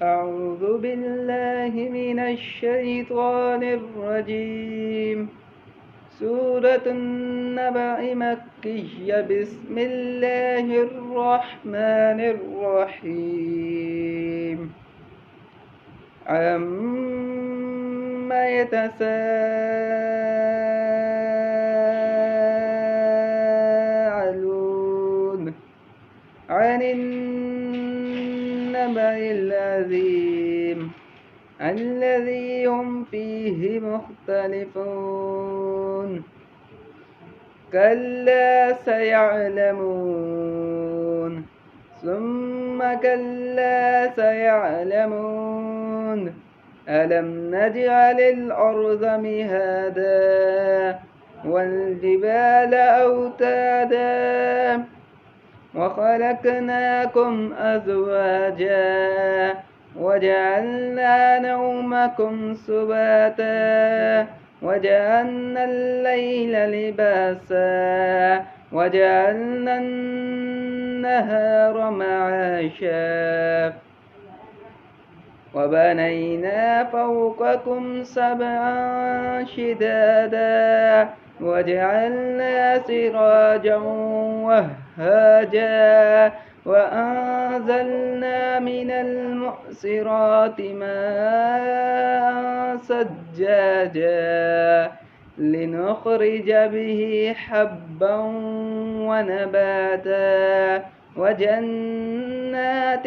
أعوذ بالله من الشيطان الرجيم. سورة النبأ مكية. بسم الله الرحمن الرحيم. عما يتساءلون عن النبأ العظيم الذي هم فيه مختلفون. كلا سيعلمون ثم كلا سيعلمون. ألم نجعل الأرض مهادا والجبال أوتادا وخلقناكم أزواجا وجعلنا نومكم سباتا وجعلنا الليل لباسا وجعلنا النهار معاشا وبنينا فوقكم سبعا شدادا وجعلنا سراجا وهاجا وأنزلنا من المعصرات ماء ثجاجا لنخرج به حبا ونباتا وجنات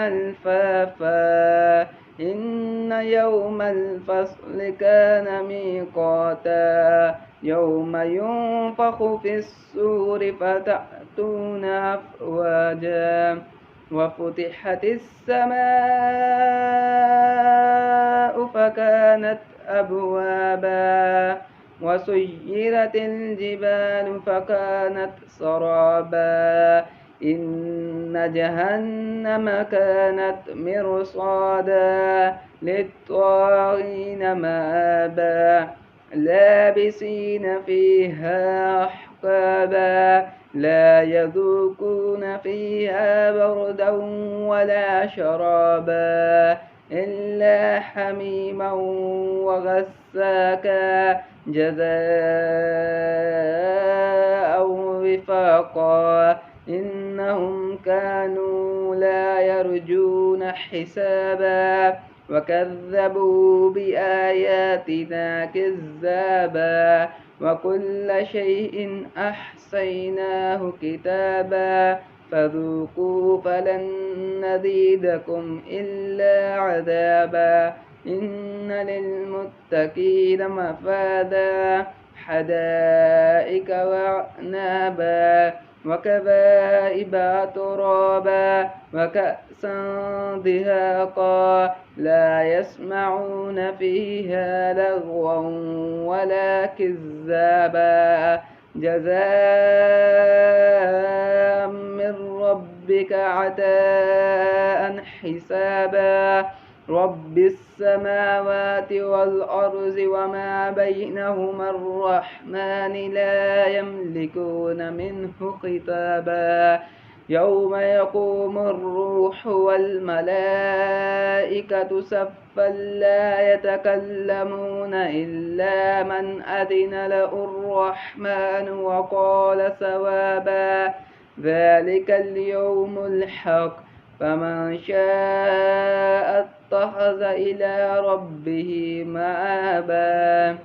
ألفافا. إن يوم الفصل كان ميقاتا يوم ينفخ في الصور فتأتون أفواجا وفتحت السماء فكانت أبوابا وسيرت الجبال فكانت سرابا. إن جهنم كانت مرصادا للطاغين مآبا لابسين فيها أحقابا لا يذوقون فيها بردا ولا شرابا إلا حميما وغساكا جزاء وفاقا. إنهم كانوا لا يرجون حسابا وكذبوا بآياتنا كذابا وكل شيء أحصيناه كتابا فذوقوا فلن نزيدكم إلا عذابا. إن للمتقين مفازا حدائق وأعنابا وكواعب أترابا وكأسا دهاقا لا يسمعون فيها لغوا ولا كذابا جزاء من ربك عطاء حسابا. رب السماوات والأرض وما بينهما الرحمن لا يملكون منه خطابا. يوم يقوم الروح والملائكة صفا لا يتكلمون إلا من أذن له الرحمن وقال صوابا. ذلك اليوم الحق فمن شاء اتخذ إلى ربه مآبا.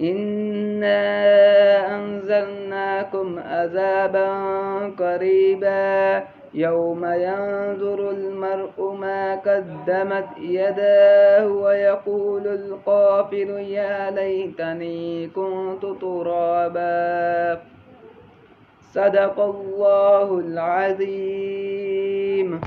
إنا أنذرناكم عذابا قريبا يوم ينظر المرء ما قدمت يداه ويقول الكافر يا ليتني كنت ترابا. صدق الله العظيم.